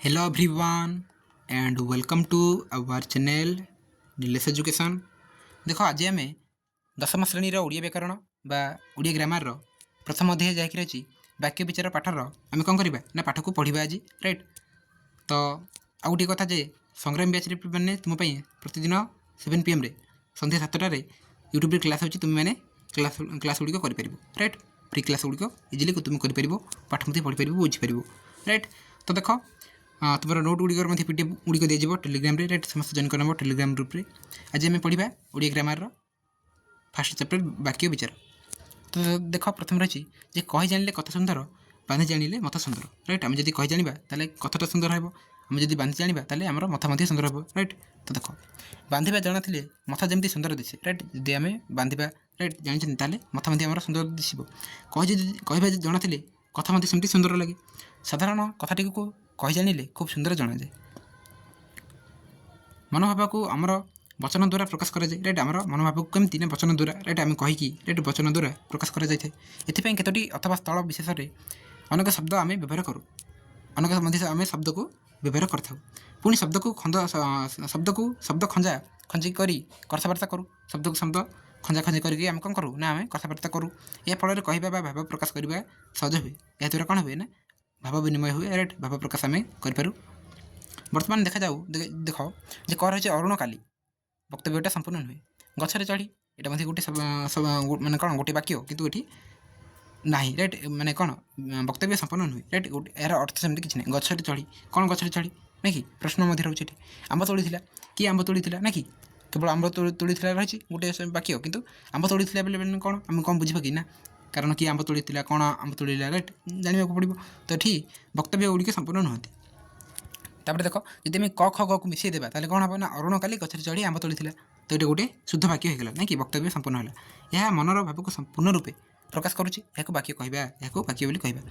Hello everyone and welcome to our channel Nilesh Education। देखो आज आम दशम श्रेणी ओडिया व्याकरण बा ओडिया ग्रामर प्रथम अध्याय जाकि रही वाक्य विचार पाठर आम कौन करवा ना पाठ को पढ़ा आज राइट। तो आउ गोटे कथा जे संग्राम बैच मैंने तुम्हें प्रतिदिन 7 PM संध्या 7टार यूट्यूब क्लास होची तुम मैंने क्लास गुड़िक कर राइट। फ्री क्लास गुड़िक इजिली तुम कर पाठ मत पढ़ी पार बुझीपर राइट। तो देख तुम नोट गुड़िक पीडीएफ गुड़िक दिज्व टेलीग्राम राइट। समस्त जॉइन कर टेलीग्राम ग्रुप्रे आज आम पढ़ा ओडिया ग्रामर फास्ट चैप्टर वाक्य विचार। तो देख प्रथम रही जे कही जानिले कथा सुंदर बांधि जानिले मत सुंदर राइट। आम जब कही जाना ताले कथाटा सुंदर हो आम जब बांधि जाना ताले आमर मथा मध्य सुंदर हो राइट। तो देख बांधा जाना थे मथा जमी सुंदर दिशे राइट। जब आम बांधा राइट जानी ताले मथा मध्य आमर सुंदर दिशो कह जाना थे कथा मध्य सेमती सुंदर लगे। साधारण कथाटी को कही जानिले खूब सुंदर जना जाए। मनोभाव को आमर वचन द्वारा प्रकाश कराए राइट। आमर मनोभाव को कमी ना वचन द्वारा राइट आम कहीकि राइट वचन द्वारा प्रकाश कर कतोटी अथवा स्थल विशेष में अनेक शब्द आम व्यवहार करूँ अनेक मध्य आम शब्द को व्यवहार कर पुणी शब्द को शब्द खंजा खंजी कर कथबार्ता करूँ शब्द को शब्द खंजा खंजी करके आम कौन करूँ ना आम कथबार्ता करूँ। या फल कहवा भाव प्रकाश करने सहज हुए। या द्वारा कौन हुए ना भाव विनिमय हुए राइट। भाव प्रकाश आम करूँ। बर्तमान देखा जाऊ देख जे कह रही अरुण काली वक्तव्यटा संपूर्ण नुहे गचर चढ़ी यहाँ मध्य गोटे मानने कौन गोटे वाक्य कितु ये ना राइट माने कौन वक्तव्य संपूर्ण नुहे राइट। यार अर्थ सेमती किसी ना गचर चढ़ी कौन गचर चढ़ी ना कि प्रश्न मध्य रोचे आंब तोड़ी कि आंब तोड़ी ना कि केवल आंब तोड़ी रही गोटे वाक्य कितु आंब तोड़ी बेले कौन आम कौन बुझा कि ना कारण कि आंब तोड़ी कौन आंब तोड़ा राइट जानवा पड़ो। तो ये वक्तव्य गुड़िक संपूर्ण नुहति। तापर देख जब क ख ग को मिसई देवा ताले कौन हम ना अरुण काली गचर चढ़ी आंब तोड़ी तो ये गोटे शुद्ध वाक्य होगा ना कि वक्तव्य संपूर्ण है। यह मनर भाव को संपूर्ण रूपे प्रकाश करुच्ची वाक्य कहवा या वाक्य बोली कहवा।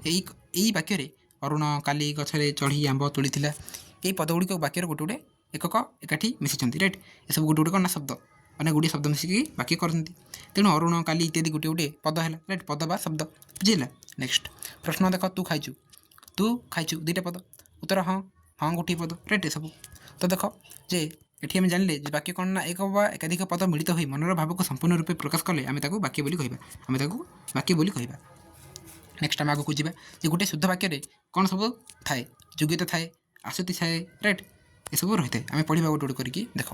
यही वाक्य अरुण काली गचरे चढ़ी आंब तोड़ी यही पदगुड़िक वाक्य गोटे गोटे एकक एकाठी मिशिंट राइट। ये सब गोटे गोटे कौन ना शब्द अनेक गुड़ी शब्द मिसिकी वाक्य करती तेणु अरुण काली इत्यादि गोटे गोटे पद है राइट पद बा शब्द बुझेगा। नेक्स्ट प्रश्न देख तू खाइचु दुईटा पद उत्तर हाँ हाँ गोटे पद राइट ये सब। तो देख जे ये आम जानिले वाक्य कौन ना एक बा एकाधिक पद मिलित हो मनर भाव को संपूर्ण रूपे प्रकाश कले आम वाक्य बोली कहवा आम वाक्य बोली कहवा। नेक्स्ट आम आगे जावा जे गोटे शुद्ध वाक्य कौन सब थाए योग्यता थाए आसक्ति थाए राइट ये सब रही है। आम पढ़ा गोटे गोटे करके देख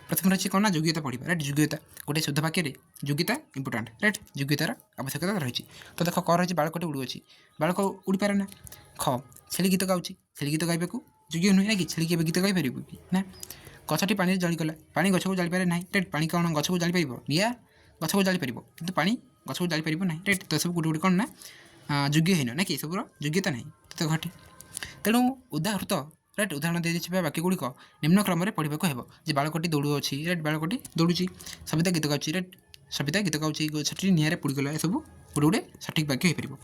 प्रथम रही कौन ना योग्यता पढ़ा राइट। योग्यता गोटे शुद्ध वाक्य योग्यता इंपोर्टाट राइट योग्यतार आवश्यकता रही। तो देख कौन रही बालकटे उड़ुअी बालक उड़ी पारे ना। ख छेली गीत गाँची छेली गीत गाइबा योग्य नुहे ना कि छेली के गीत गाई कि ना। गछटी पानी जलीगला पानी गछ को जाली पारे ना राइट। पानी कौन गछ को जाली पार निआ गछ को जाली पार कि पानी गछ को जाली पार ना राइट। तो सब गोटे गोटे कौन ना योग्य है ना कि सब योग्यता ना तो घटी तेणु उदाहृत राइट उदाहरण दी वाक्य गुड़िक निम्न क्रम में पढ़ा हो जे बालकटी दौड़ुअी राइट बालकटी दौड़ुची सविता गीत गाँची राइट सविता गीत गाँची गछटी निआरे पोड़ीगला ये सब गोटे गोटे सठिक वाक्य हो पार।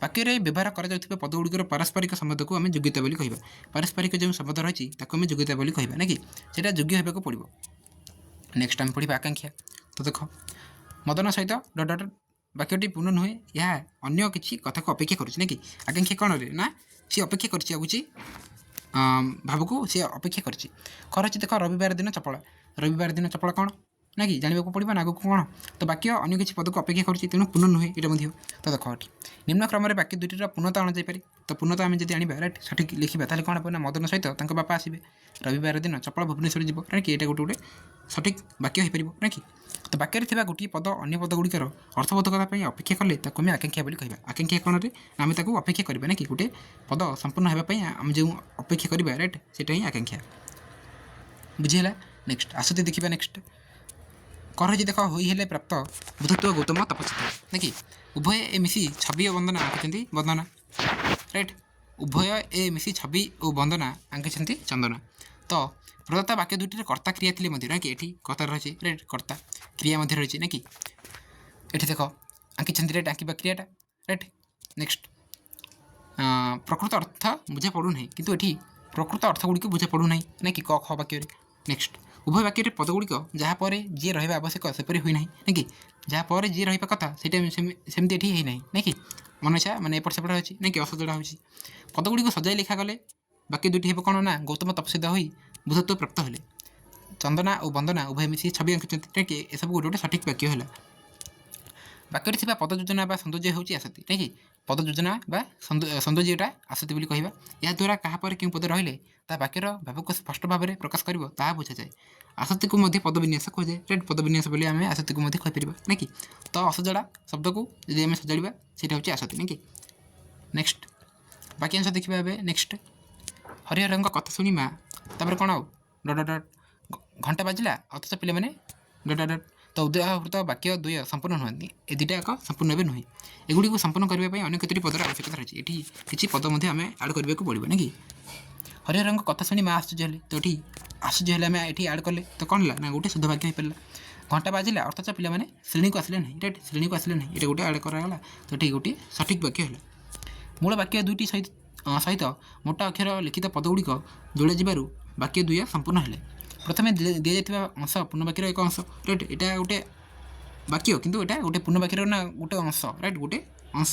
वाक्य व्यवहार कर पद गुड़िकर पारस्परिक संबंध को आम योग्यता बोली कहवा। पारस्परिक जो संबंध रही आम योग्यता बोली कहवा ना कि सेटा योग्य होगा पड़ो। नेक्स्ट आम पढ़ा आकांक्षा। तो देख मदन सहित डट डट वाक्यटी पूर्ण नुहे यह अन्य किसी कथा को अपेक्षा करुच्ची ना कि आकांक्षा कौन रे ना सी अपेक्षा करुच्ची भाव को सी अपेक्षा करुच्ची खरची देख रविवार दिन चपला रविवार दिन चपला कौन ना कि जानवा पड़ो ना आगे कौन। तो वाक्य अन्य किसी पद को अपेक्षा करुच्ची तेणु पूर्ण नुहे ये। तो देख निम्न क्रम में वाक्य दुईटार पूर्णता अणाଯାଇପାରେ। तो पूर्णता आम जब आने राइट सठिक लिखा ताले कौन हम ना मदन सहित बापा आसवे रविवार दिन चपला भुवनेश्वर जीव ना कि यहाँ गोटे गोटे सठिक वाक्य हो पार ना कि। तो वाक्य गोटे पद अन्य पद गुड़िकर अर्थबोधकता अपेक्षा कले आम आकांक्षा बोली कहवा। आकांक्षा कौन आम अपेक्षा करवा ना कि गोटे पद संपूर्ण होगापी आम जो अपेक्षा करवा राइट सेटा ही आकांक्षा बुझीगला। नेक्स्ट आसती देखा नेक्स्ट कह रही देख होइले प्राप्त बुधत्व गौतम तपस्या ना कि उभय ए मिसी छवि और वंदना आंकी वंदना राइट उभय ए मिसी छवि और वंदना आंकी चंदना। तो प्रदत्ता वाक्य दुईटे कर्ता क्रिया थी ना कि ये कर्ता रही राइट कर्ता क्रिया रही ना कि ये देख आंकी राइट आंकवा क्रियाटा राइट। नेक्स्ट प्रकृत अर्थ बुझा पड़ूना किंतु ये प्रकृत अर्थ गुड़िक बुझा पड़ूना ना कि क ख वाक्य। नेक्स्ट उभय वाक्य पदगुड़िक जहाँपर जी रहा आवश्यक सेपरी हुई ना कि जहाँपर जी रहा कथा सेमती ये ना कि मन इच्छा मानने एपट सेपट हो ना कि असजड़ा हो पदगुड़िक सजाई लिखा गले ବାକ୍ୟ ଦୁଇଟି ହେବ କ'ଣ ନା ଗୌତମ ତପସ୍ୱିତ ହୋଇ ବୁଦ୍ଧତ୍ୱ ପ୍ରାପ୍ତ ହେଲେ। ଚନ୍ଦନା ଓ ବନ୍ଦନା ଉଭୟ ମିଶି ଛବି ଆଙ୍କିଛନ୍ତି। ନାକି ଏସବୁ ଗୋଟେ ଗୋଟେ ସଠିକ୍ ବାକ୍ୟ ହେଲା। ବାକ୍ୟରେ ଥିବା ପଦ ଯୋଜନା ବା ସୌନ୍ଦର୍ଯ୍ୟ ହେଉଛି ଆସତି। ନାକି ପଦ ଯୋଜନା ବା ସୌନ୍ଦର୍ଯ୍ୟଟା ଆସତି ବୋଲି କହିବା। ଏହାଦ୍ୱାରା କାହା ପରେ କେଉଁ ପଦ ରହିଲେ ତାହା ବାକ୍ୟର ଭାବକୁ ସ୍ପଷ୍ଟ ଭାବରେ ପ୍ରକାଶ କରିବ ତାହା ବୁଝାଯାଏ। ଆସତିକୁ ମଧ୍ୟ ପଦ ବିନ୍ୟାସ କୁହାଯାଏ। ରାଇଟ୍, ପଦ ବିନ୍ୟାସ ବୋଲି ଆମେ ଆସତିକୁ ମଧ୍ୟ କହିପାରିବା। ନାକି ତ ଅସଜଡ଼ା ଶବ୍ଦକୁ ଯଦି ଆମେ ସଜାଡ଼ିବା ସେଇଟା ହେଉଛି ଆସତି। ନାକି ନେକ୍ସଟ ବାକ୍ୟାଂଶ ଦେଖିବା ଏବେ। ନେକ୍ସଟ ହରିହରଙ୍କ କଥା ଶୁଣି ମା ତାପରେ କ'ଣ ଆଉ ଡଟ୍ ଡଟ୍ ଘଣ୍ଟା ବାଜିଲା ଅଥଚ ପିଲାମାନେ ଡଟ୍ ଡଟ୍ ତ ଉଦାହୃତ ବାକ୍ୟ ଦୁଇ ସମ୍ପୂର୍ଣ୍ଣ ନୁହନ୍ତି। ଏ ଦୁଇଟା ଏକ ସମ୍ପୂର୍ଣ୍ଣ ଏବେ ନୁହେଁ। ଏଗୁଡ଼ିକୁ ସମ୍ପୂର୍ଣ୍ଣ କରିବା ପାଇଁ ଅନ୍ୟ କେତୋଟି ପଦର ଆବଶ୍ୟକତା ରହିଛି। ଏଠି କିଛି ପଦ ମଧ୍ୟ ଆମେ ଆଡ଼୍ କରିବାକୁ ପଡ଼ିବ। ନାକି ହରିହରଙ୍କ କଥା ଶୁଣି ମା ଆଶ୍ଚର୍ଯ୍ୟ ହେଲେ। ତ ଏଠି ଆଶ୍ଚର୍ଯ୍ୟ ହେଲେ ଆମେ ଏଠି ଆଡ଼୍ କଲେ ତ କ'ଣ ହେଲା ନା ଗୋଟେ ଶୁଦ୍ଧ ବାକ୍ୟ ହୋଇପାରିଲା। ଘଣ୍ଟା ବାଜିଲା ଅଥଚ ପିଲାମାନେ ଶ୍ରେଣୀକୁ ଆସିଲେ ନାହିଁ। ରାଇଟ୍, ଶ୍ରେଣୀକୁ ଆସିଲେ ନାହିଁ ଏଇଟା ଗୋଟେ ଆଡ଼୍ କରାଗଲା। ତ ଏଠି ଗୋଟିଏ ସଠିକ୍ ବାକ୍ୟ ହେଲା। ମୂଳ ବାକ୍ୟ ଦୁଇଟି ସହିତ ମୋଟା ଅକ୍ଷର ଲିଖିତ ପଦଗୁଡ଼ିକ ଯୋଡ଼ାଯିବାରୁ ବାକ୍ୟ ଦୁଇ ସମ୍ପୂର୍ଣ୍ଣ ହେଲେ। ପ୍ରଥମେ ଦିଆଯାଇଥିବା ଅଂଶ ପୂର୍ଣ୍ଣ ବାକ୍ୟର ଏକ ଅଂଶ। ରାଇଟ୍, ଏଇଟା ଗୋଟେ ବାକ୍ୟ କିନ୍ତୁ ଏଇଟା ଗୋଟେ ପୂର୍ଣ୍ଣ ବାକ୍ୟର ନା ଗୋଟେ ଅଂଶ। ରାଇଟ୍, ଗୋଟେ ଅଂଶ,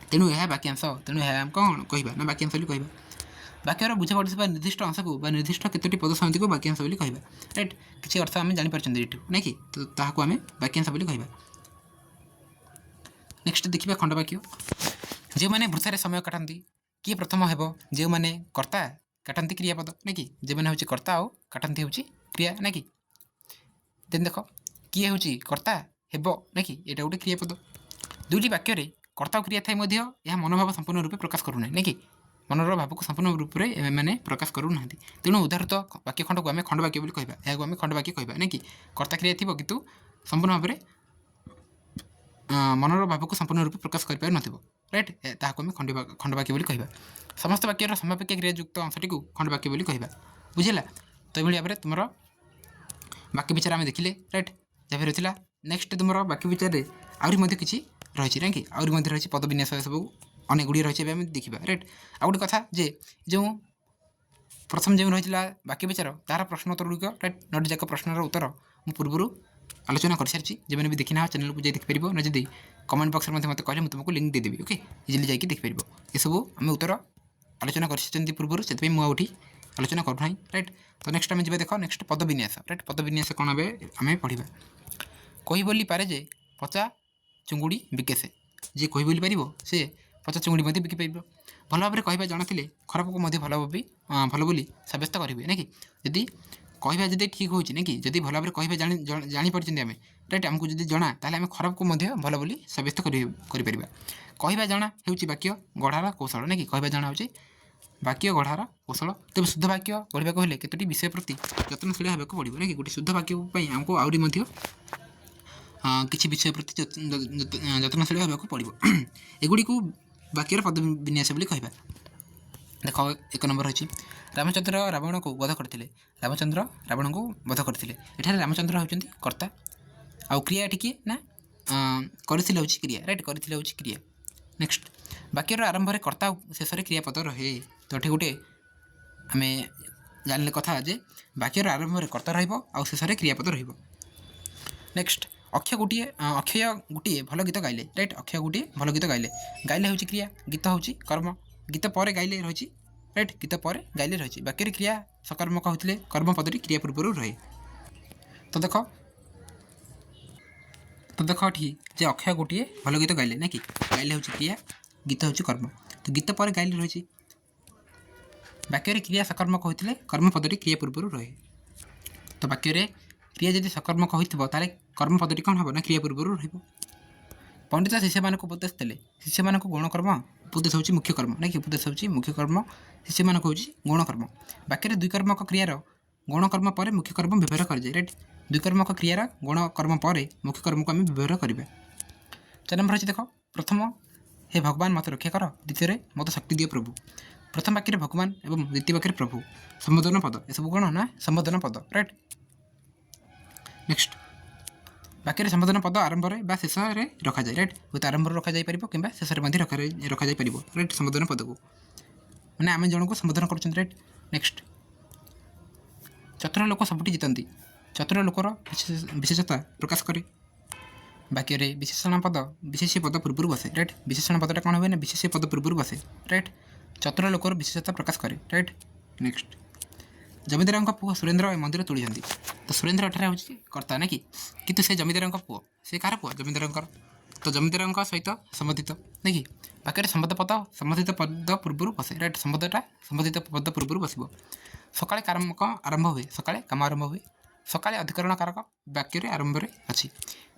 ତେଣୁ ଏହା ବାକ୍ୟାଂଶ। ତେଣୁ ଏହା ଆମେ କ'ଣ କହିବା ନା ବାକ୍ୟାଂଶ ବୋଲି କହିବା। ବାକ୍ୟର ବୁଝାପଡ଼ିଥିବା ନିର୍ଦ୍ଦିଷ୍ଟ ଅଂଶକୁ ବା ନିର୍ଦ୍ଦିଷ୍ଟ କେତୋଟି ପଦ ସମିତିକୁ ବାକ୍ୟାଂଶ ବୋଲି କହିବା। ରାଇଟ୍, କିଛି ଅର୍ଥ ଆମେ ଜାଣିପାରୁଛନ୍ତି ଏଠୁ ନାଇଁ କି, ତ ତାହାକୁ ଆମେ ବାକ୍ୟାଂଶ ବୋଲି କହିବା। ନେକ୍ସଟ ଦେଖିବା ଖଣ୍ଡବାକ୍ୟ। ଯେଉଁମାନେ ବୃଥାରେ ସମୟ କାଟନ୍ତି କିଏ ପ୍ରଥମ ହେବ? ଯେଉଁମାନେ କର୍ତ୍ତା କାଟନ୍ତି କ୍ରିୟାପଦ ନାକି, ଯେଉଁମାନେ ହେଉଛି କର୍ତ୍ତା ଆଉ କାଟନ୍ତି ହେଉଛି କ୍ରିୟା ନାକି। ଦେନ୍ ଦେଖ କିଏ ହେଉଛି କର୍ତ୍ତା ହେବ ନାକି, ଏଇଟା ଗୋଟେ କ୍ରିୟାପଦ। ଦୁଇଟି ବାକ୍ୟରେ କର୍ତ୍ତା ଓ କ୍ରିୟା ଥାଇ ମଧ୍ୟ ଏହା ମନୋଭାବ ସମ୍ପୂର୍ଣ୍ଣ ରୂପେ ପ୍ରକାଶ କରୁନାହିଁ ନାକି, ମନର ଭାବକୁ ସମ୍ପୂର୍ଣ୍ଣ ରୂପରେ ଏମାନେ ପ୍ରକାଶ କରୁନାହାନ୍ତି। ତେଣୁ ଉଦାହୃତ ବାକ୍ୟ ଖଣ୍ଡକୁ ଆମେ ଖଣ୍ଡବାକ୍ୟ ବୋଲି କହିବା। ଏହାକୁ ଆମେ ଖଣ୍ଡବାକ୍ୟ କହିବା ନାକି, କର୍ତ୍ତା କ୍ରିୟା ଥିବ କିନ୍ତୁ ସମ୍ପୂର୍ଣ୍ଣ ଭାବରେ ମନର ଭାବକୁ ସମ୍ପୂର୍ଣ୍ଣ ରୂପେ ପ୍ରକାଶ କରିପାରୁନଥିବ। ରାଇଟ୍, ତାହାକୁ ଆମେ ଖଣ୍ଡବାକ୍ୟ ବୋଲି କହିବା। ସମସ୍ତ ବାକ୍ୟର ସମାପେକ୍ଷ କ୍ରିୟାଯୁକ୍ତ ଅଂଶଟିକୁ ଖଣ୍ଡବାକ୍ୟ ବୋଲି କହିବା। ବୁଝିଲା? ତ ଏଭଳି ଭାବରେ ତୁମର ବାକ୍ୟ ବିଚାର ଆମେ ଦେଖିଲେ। ରାଇଟ୍, ଯାହା ରହିଥିଲା। ନେକ୍ସଟ ତୁମର ବାକ୍ୟ ବିଚାରରେ ଆହୁରି ମଧ୍ୟ କିଛି ରହିଛି ନାକି, ଆହୁରି ମଧ୍ୟ ରହିଛି ପଦ ବିନ୍ୟାସ ଏସବୁ ଅନେକ ଗୁଡ଼ିଏ ରହିଛି। ଏବେ ଆମେ ଦେଖିବା। ରାଇଟ୍, ଆଉ ଗୋଟେ କଥା ଯେ ଯେଉଁ ପ୍ରଥମ ଯେଉଁ ରହିଥିଲା ବାକ୍ୟ ବିଚାର ତାହାର ପ୍ରଶ୍ନ ଉତ୍ତର ଗୁଡ଼ିକ, ରାଇଟ୍, 9ଟି ଯାକ ପ୍ରଶ୍ନର ଉତ୍ତର ମୁଁ ପୂର୍ବରୁ ଆଲୋଚନା କରିସାରିଛି। ଯେମାନେ ବି ଦେଖିନା ଚ୍ୟାନେଲକୁ ଯାଇ ଦେଖିପାରିବ, ନ ଯଦି କମେଣ୍ଟ ବକ୍ସରେ ମଧ୍ୟ ମୋତେ କହିଲେ ମୁଁ ତୁମକୁ ଲିଙ୍କ୍ ଦେଇଦେବି। ଓକେ, ଇଜିଲି ଯାଇକି ଦେଖିପାରିବ। ଏସବୁ ଆମେ ଉତ୍ତର ଆଲୋଚନା କରିସାରିଛନ୍ତି ପୂର୍ବରୁ, ସେଥିପାଇଁ ମୁଁ ଆଉ ଏଠି ଆଲୋଚନା କରୁନାହିଁ। ରାଇଟ୍, ତ ନେକ୍ସଟ ଆମେ ଯିବା ଦେଖ ନେକ୍ସଟ ପଦ ବିନ୍ୟାସ। ରାଇଟ୍, ପଦ ବିନ୍ୟାସ କ'ଣ ଏବେ ଆମେ ପଢ଼ିବା। କହି ବୋଲି ପାରେ ଯେ ପଚା ଚୁଙ୍ଗୁଡ଼ି ବିକେ ସେ। ଯିଏ କହି ବୋଲି ପାରିବ ସେ ପଚା ଚୁଙ୍ଗୁଡ଼ି ମଧ୍ୟ ବିକିପାରିବ। ଭଲ ଭାବରେ କହିବା ଜଣାଥିଲେ ଖରାପକୁ ମଧ୍ୟ ଭଲ ବୋଲି ସାବ୍ୟସ୍ତ କରିହୁଏ ନାକି। ଯଦି କହିବା ଯଦି ଠିକ୍ ହେଉଛି ନାକି, ଯଦି ଭଲ ଭାବରେ କହିବା ଜାଣିପାରୁଛନ୍ତି ଆମେ, ରାଇଟ୍, ଆମକୁ ଯଦି ଜଣା ତାହେଲେ ଆମେ ଖରାପକୁ ମଧ୍ୟ ଭଲ ବୋଲି ସାବ୍ୟସ୍ତ କରିପାରିବା। କହିବା ଜଣା ହେଉଛି ବାକ୍ୟ ଗଢ଼ାର କୌଶଳ ନାକି, କହିବା ଜଣା ହେଉଛି ବାକ୍ୟ ଗଢ଼ାର କୌଶଳ। ତେବେ ଶୁଦ୍ଧ ବାକ୍ୟ ଗଢ଼ିବାକୁ ହେଲେ କେତୋଟି ବିଷୟ ପ୍ରତି ଯତ୍ନଶୀଳ ହେବାକୁ ପଡ଼ିବ ନାକି। ଗୋଟେ ଶୁଦ୍ଧ ବାକ୍ୟ ପାଇଁ ଆମକୁ ଆହୁରି ମଧ୍ୟ କିଛି ବିଷୟ ପ୍ରତି ଯତ୍ନଶୀଳ ହେବାକୁ ପଡ଼ିବ। ଏଗୁଡ଼ିକୁ ବାକ୍ୟର ପଦ ବିନ୍ୟାସ ବୋଲି କହିବା। ଦେଖ 1 ନମ୍ବର ରହିଛି ରାମଚନ୍ଦ୍ର ରାବଣକୁ ବଧ କରିଥିଲେ। ରାମଚନ୍ଦ୍ର ରାବଣଙ୍କୁ ବଧ କରିଥିଲେ। ଏଠାରେ ରାମଚନ୍ଦ୍ର ହେଉଛନ୍ତି କର୍ତ୍ତା ଆଉ କ୍ରିୟା ଏଠି କିଏ ନା କରିଥିଲେ ହେଉଛି କ୍ରିୟା। ରାଇଟ୍, କରିଥିଲେ ହେଉଛି କ୍ରିୟା। ନେକ୍ସଟ ବାକ୍ୟର ଆରମ୍ଭରେ କର୍ତ୍ତା ଆଉ ଶେଷରେ କ୍ରିୟାପଦ ରହେ। ତ ଏଠି ଗୋଟେ ଆମେ ଜାଣିଲେ କଥା ଯେ ବାକ୍ୟର ଆରମ୍ଭରେ କର୍ତ୍ତା ରହିବ ଆଉ ଶେଷରେ କ୍ରିୟାପଦ ରହିବ। ନେକ୍ସଟ ଅକ୍ଷୟ ଗୋଟିଏ ଭଲ ଗୀତ ଗାଇଲେ। ରାଇଟ୍, ଅକ୍ଷୟ ଗୋଟିଏ ଭଲ ଗୀତ ଗାଇଲେ। ଗାଇଲେ ହେଉଛି କ୍ରିୟା, ଗୀତ ହେଉଛି କର୍ମ। ଗୀତ ପରେ ଗାଇଲେ ରହିଛି। ରାଇଟ୍, ଗୀତ ପରେ ଗାଇଲେ ରହିଛି। ବାକ୍ୟରେ କ୍ରିୟା ସକର୍ମକ ହୋଇଥିଲେ କର୍ମପଦଟି କ୍ରିୟା ପୂର୍ବରୁ ରହେ। ତ ଦେଖ ଏଠି ଯେ ଅକ୍ଷୟ ଗୋଟିଏ ଭଲ ଗୀତ ଗାଇଲେ ନାକି, ଗାଇଲେ ହେଉଛି କ୍ରିୟା, ଗୀତ ହେଉଛି କର୍ମ। ତ ଗୀତ ପରେ ଗାଇଲେ ରହିଛି। ବାକ୍ୟରେ କ୍ରିୟା ସକର୍ମକ ହୋଇଥିଲେ କର୍ମପଦଟି କ୍ରିୟା ପୂର୍ବରୁ ରହେ। ତ ବାକ୍ୟରେ କ୍ରିୟା ଯଦି ସକର୍ମକ ହୋଇଥିବ ତାହେଲେ କର୍ମପଦଟି କ'ଣ ହେବ ନା କ୍ରିୟା ପୂର୍ବରୁ ରହିବ। ପଣ୍ଡିତ ଶିଷ୍ୟମାନଙ୍କୁ ଉପଦେଶ ଦେଲେ। ଶିଷ୍ୟମାନଙ୍କୁ ଗୌଣକର୍ମ, ଉପଦେଶ ହେଉଛି ମୁଖ୍ୟ କର୍ମ ନାକି, ଉପଦେଶ ହେଉଛି ମୁଖ୍ୟ କର୍ମ, ଶିଷ୍ୟମାନଙ୍କୁ ହେଉଛି ଗୌଣକର୍ମ। ବାକ୍ୟରେ ଦ୍ୱିକର୍ମକ କ୍ରିୟାର ଗୌଣକର୍ମ ପରେ ମୁଖ୍ୟ କର୍ମ ବ୍ୟବହାର କରାଯାଏ। ରାଇଟ୍, ଦ୍ୱିକର୍ମକ କ୍ରିୟାର ଗୌଣକର୍ମ ପରେ ମୁଖ୍ୟ କର୍ମକୁ ଆମେ ବ୍ୟବହାର କରିବା। 4 ନମ୍ବର ରହିଛି ଦେଖ ପ୍ରଥମ ହେ ଭଗବାନ ମୋତେ ରକ୍ଷା କର, ଦ୍ୱିତୀୟରେ ମୋତେ ଶକ୍ତି ଦିଅ ପ୍ରଭୁ। ପ୍ରଥମ ବାକ୍ୟରେ ଭଗବାନ ଏବଂ ଦ୍ୱିତୀୟ ବାକ୍ୟରେ ପ୍ରଭୁ ସମ୍ବୋଧନ ପଦ, ଏସବୁ କ'ଣ ନା ସମ୍ବୋଧନ ପଦ। ରାଇଟ୍, ନେକ୍ସଟ ବାକ୍ୟରେ ସମ୍ବୋଧନ ପଦ ଆରମ୍ଭରେ ବା ଶେଷରେ ରଖାଯାଏ। ରାଇଟ୍, ହୁଏତ ଆରମ୍ଭରେ ରଖାଯାଇପାରିବ କିମ୍ବା ଶେଷରେ ମଧ୍ୟ ରଖାଯାଇପାରିବ। ରାଇଟ୍, ସମ୍ବୋଧନ ପଦକୁ ମାନେ ଆମେ ଜଣଙ୍କୁ ସମ୍ବୋଧନ କରୁଛନ୍ତି। ରାଇଟ୍, ନେକ୍ସଟ ଚତୁର ଲୋକ ସବୁଠି ଜିତନ୍ତି। ଚତୁର ଲୋକର ବିଶେଷତା ପ୍ରକାଶ କରେ। ବାକ୍ୟରେ ବିଶେଷଣ ପଦ ବିଶେଷ୍ୟ ପଦ ପୂର୍ବରୁ ବସେ। ରାଇଟ୍, ବିଶେଷଣ ପଦଟା କ'ଣ ହୁଏ ନା ବିଶେଷ୍ୟ ପଦ ପୂର୍ବରୁ ବସେ। ରାଇଟ୍, ଚତୁର ଲୋକର ବିଶେଷତା ପ୍ରକାଶ କରେ ରାଇଟ୍। ନେକ୍ସଟ ଜମିଦାରଙ୍କ ପୁଅ ସୁରେନ୍ଦ୍ର ଏ ମନ୍ଦିର ତୋଳିଛନ୍ତି। ତ ସୁରେନ୍ଦ୍ର ଏଠାରେ ହେଉଛି କର୍ତ୍ତା ନା କି, କିନ୍ତୁ ସେ ଜମିଦାରଙ୍କ ପୁଅ, ସେ କାହାର ପୁଅ? ଜମିଦାରଙ୍କର। ତ ଜମିଦାରଙ୍କ ସହିତ ସମ୍ବନ୍ଧିତ ନାକି ବାକ୍ୟରେ ସମ୍ବନ୍ଧିତ ପଦ ପୂର୍ବରୁ ବସେ ରାଇଟ୍। ସମ୍ବନ୍ଧିତ ପଦ ପୂର୍ବରୁ ବସିବ। ସକାଳେ କାମ ଆରମ୍ଭ ହୁଏ, ସକାଳେ କାମ ଆରମ୍ଭ ହୁଏ। ସକାଳେ ଅଧିକରଣ କାରକ ବାକ୍ୟରେ ଆରମ୍ଭରେ ଅଛି।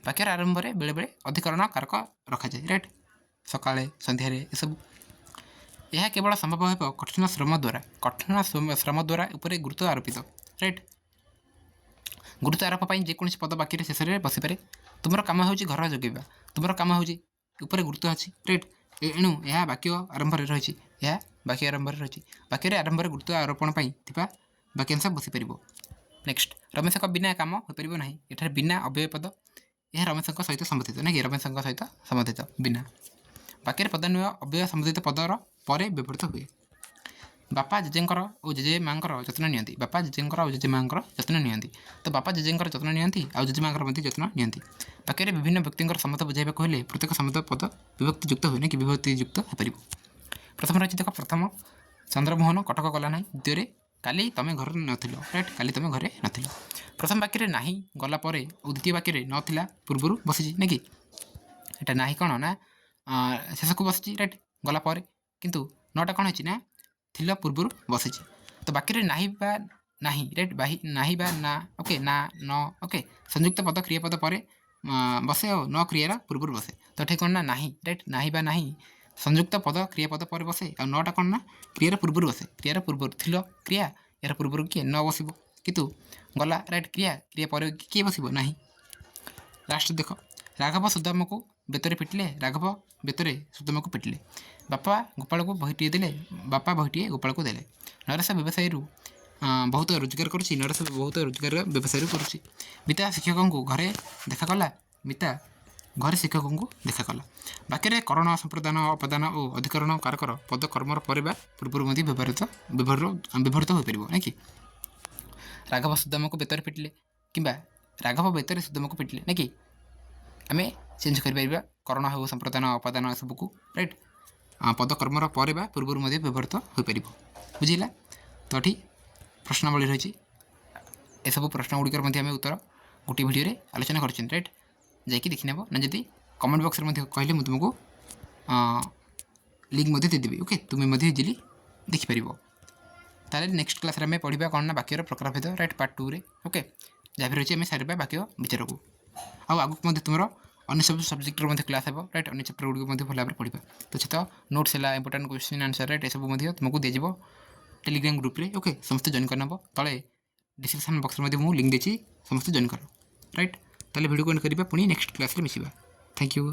ବାକ୍ୟର ଆରମ୍ଭରେ ବେଳେବେଳେ ଅଧିକରଣ କାରକ ରଖାଯାଏ ରାଇଟ୍। ସକାଳେ, ସନ୍ଧ୍ୟାରେ ଏସବୁ। ଏହା କେବଳ ସମ୍ଭବ ହେବ କଠିନ ଶ୍ରମ ଦ୍ୱାରା ଉପରେ ଗୁରୁତ୍ୱ ଆରୋପିତ ରାଇଟ୍। ଗୁରୁତ୍ୱ ଆରୋପ ପାଇଁ ଯେକୌଣସି ପଦ ବାକ୍ୟରେ ଶେଷରେ ବସିପାରେ। ତୁମର କାମ ହେଉଛି ଘର ଯୋଗାଇବା, ତୁମର କାମ ହେଉଛି ଉପରେ ଗୁରୁତ୍ୱ ଅଛି ରାଇଟ୍। ଏଣୁ ଏହା ବାକ୍ୟ ଆରମ୍ଭରେ ରହିଛି। ବାକ୍ୟରେ ଆରମ୍ଭରେ ଗୁରୁତ୍ୱ ଆରୋପଣ ପାଇଁ ଥିବା ବାକ୍ୟାଂଶ ବସିପାରିବ। ନେକ୍ସଟ ରମେଶଙ୍କ ବିନା କାମ ହୋଇପାରିବ ନାହିଁ। ଏଠାରେ ବିନା ଅବ୍ୟୟ ପଦ, ଏହା ରମେଶଙ୍କ ସହିତ ସମ୍ବନ୍ଧିତ ନାକି, ରମେଶଙ୍କ ସହିତ ସମ୍ବନ୍ଧିତ ବିନା। ବାକ୍ୟରେ ପଦାନ୍ୱୟ ଅବ୍ୟୟ ସମ୍ବନ୍ଧିତ ପଦର ପରେ ବ୍ୟବହୃତ ହୁଏ। ବାପା ଜେଜେଙ୍କର ଓ ଜେଜେମାଙ୍କର ଯତ୍ନ ନିଅନ୍ତି। ବାପା ଜେଜେଙ୍କର ଆଉ ଜେଜେମାଙ୍କର ଯତ୍ନ ନିଅନ୍ତି। ତ ବାପା ଜେଜେଙ୍କର ଯତ୍ନ ନିଅନ୍ତି ଆଉ ଜେଜେମାଙ୍କର ମଧ୍ୟ ଯତ୍ନ ନିଅନ୍ତି। ବାକ୍ୟରେ ବିଭିନ୍ନ ବ୍ୟକ୍ତିଙ୍କର ସମ୍ମତ ବୁଝାଇବାକୁ ହେଲେ ପ୍ରତ୍ୟେକ ସମ୍ମତ ପଦ ବିଭକ୍ତି ଯୁକ୍ତ ହୁଏ ନାକି, ବିଭକ୍ତି ଯୁକ୍ତ ହୋଇପାରିବ। ପ୍ରଥମ ରହିଛି ଦେଖ, ପ୍ରଥମ ଚନ୍ଦ୍ରମୋହନ କଟକ ଗଲା ନାହିଁ। ଦ୍ୱିତୀୟରେ କାଲି ତମେ ଘରେ ନଥିଲ ରାଇଟ୍, କାଲି ତମେ ଘରେ ନଥିଲ। ପ୍ରଥମ ବାକ୍ୟରେ ନାହିଁ ଗଲା ପରେ ଓ ଦ୍ୱିତୀୟ ବାକ୍ୟରେ ନଥିଲା ପୂର୍ବରୁ ବସିଛି ନାକି। ଏଇଟା ନାହିଁ କ'ଣ ନା ଶେଷକୁ ବସିଛି ରାଇଟ୍, ଗଲା ପରେ। କିନ୍ତୁ ନଟା କ'ଣ ହେଇଛି ନା ଥିଲା ପୂର୍ବରୁ ବସିଛି। ତ ବାକ୍ୟରେ ନାହିଁ ବା ନାହିଁ ରାଇଟ୍, ନାହିଁ ବା ନା ଓକେ, ନା ନ ଓକେ, ସଂଯୁକ୍ତ ପଦ କ୍ରିୟାପଦ ପରେ ବସେ ଆଉ ନ କ୍ରିୟାର ପୂର୍ବରୁ ବସେ। ତ ଏଠି କ'ଣ ନା ନାହିଁ ରାଇଟ୍, ନାହିଁ ବା ନାହିଁ ସଂଯୁକ୍ତ ପଦ କ୍ରିୟାପଦ ପରେ ବସେ ଆଉ ନଟା କ'ଣ ନା କ୍ରିୟାର ପୂର୍ବରୁ ବସେ। କ୍ରିୟାର ପୂର୍ବରୁ ଥିଲା କ୍ରିୟା, ଏହାର ପୂର୍ବରୁ କିଏ ନ ବସିବ। କିନ୍ତୁ ଗଲା ରାଇଟ୍, କ୍ରିୟା ପରେ କିଏ ବସିବ? ନାହିଁ। ଲାଷ୍ଟ ଦେଖ, ରାଘବ ସୁଦାମକୁ ବେତରେ ପିଟିଲେ, ରାଘବ ବେତରେ ସୁଦାମକୁ ପିଟିଲେ। ବାପା ଗୋପାଳକୁ ବହିଟିଏ ଦେଲେ, ବାପା ବହିଟିଏ ଗୋପାଳକୁ ଦେଲେ। ନରେଶ ବ୍ୟବସାୟୀରୁ ବହୁତ ରୋଜଗାର କରୁଛି, ନରେଶ ବହୁତ ରୋଜଗାର ବ୍ୟବସାୟରୁ କରୁଛି। ମିତା ଶିକ୍ଷକଙ୍କୁ ଘରେ ଦେଖାକଲା, ମିତା ଘରେ ଶିକ୍ଷକଙ୍କୁ ଦେଖାକଲା। ବାକ୍ୟରେ କରଣ, ସମ୍ପ୍ରଦାନ, ଅପଦାନ ଓ ଅଧିକରଣ କାରକର ପଦ କର୍ମର ପରେ ବା ପୂର୍ବରୁ ମଧ୍ୟ ବ୍ୟବହୃତ ହୋଇପାରିବ ନାକି। ରାଘବ ସୁଦାମକୁ ବେତରେ ପିଟିଲେ କିମ୍ବା ରାଘବ ବେତରେ ସୁଦାମକୁ ପିଟିଲେ ନାକି, ଆମେ ଚେଞ୍ଜ କରିପାରିବା କରଣ ହେଉ, ସମ୍ପ୍ରଦାନ, ଅପାଦାନ ଏସବୁକୁ ରାଇଟ୍। ପଦ କର୍ମର ପରେ ବା ପୂର୍ବରୁ ମଧ୍ୟ ବ୍ୟବହୃତ ହୋଇପାରିବ। ବୁଝିଲା? ତ ଏଠି ପ୍ରଶ୍ନାବଳୀ ରହିଛି। ଏସବୁ ପ୍ରଶ୍ନଗୁଡ଼ିକର ମଧ୍ୟ ଆମେ ଉତ୍ତର ଗୋଟିଏ ଭିଡ଼ିଓରେ ଆଲୋଚନା କରିଛନ୍ତି ରାଇଟ୍। ଯାଇକି ଦେଖିନେବ, ନା ଯଦି କମେଣ୍ଟ ବକ୍ସରେ ମଧ୍ୟ କହିଲେ ମୁଁ ତୁମକୁ ଲିଙ୍କ୍ ମଧ୍ୟ ଦେଇଦେବି। ଓକେ, ତୁମେ ମଧ୍ୟ ଇଜିଲି ଦେଖିପାରିବ। ତାହେଲେ ନେକ୍ସଟ କ୍ଲାସ୍ରେ ଆମେ ପଢ଼ିବା କ'ଣ ନା ବାକ୍ୟର ପ୍ରକାରଭେଦ ରାଇଟ୍, ପାର୍ଟ 2ରେ। ଓକେ, ଯାହା ବି ରହିଛି ଆମେ ସାରିବା ବାକ୍ୟ ବିଚାରକୁ। ଆଉ ଆଗକୁ ମଧ୍ୟ ତୁମର ଅନ୍ୟ ସବୁ ସବଜେକ୍ଟର ମଧ୍ୟ କ୍ଲାସ୍ ହେବ ରାଇଟ୍। ଅନ୍ୟ ଚାପ୍ଟର ଗୁଡ଼ିକୁ ମଧ୍ୟ ଭଲ ଭାବରେ ପଢ଼ିବା। ତ ସହିତ ନୋଟ୍ସ ହେଲା, ଇମ୍ପୋର୍ଟାଣ୍ଟ କ୍ୱେଶ୍ଚିନ୍ ଆନ୍ସର୍ ରାଇଟ୍, ଏସବୁ ମଧ୍ୟ ତୁମକୁ ଦିଆଯିବ ଟେଲିଗ୍ରାମ ଗ୍ରୁପ୍ରେ। ଓକେ, ସମସ୍ତେ ଜଏନ୍ କରିନେବ। ତଳେ ଡିସ୍କ୍ରିପ୍ସନ୍ ବକ୍ସରେ ମଧ୍ୟ ମୁଁ ଲିଙ୍କ୍ ଦେଇଛି, ସମସ୍ତେ ଜଏନ୍ କର ରାଇଟ୍। ତାହେଲେ ଭିଡ଼ିଓକୁ ଏଣ୍ଡ୍ କରିବା, ପୁଣି ନେକ୍ସଟ କ୍ଲାସ୍ରେ ମିଶିବା। Thank you.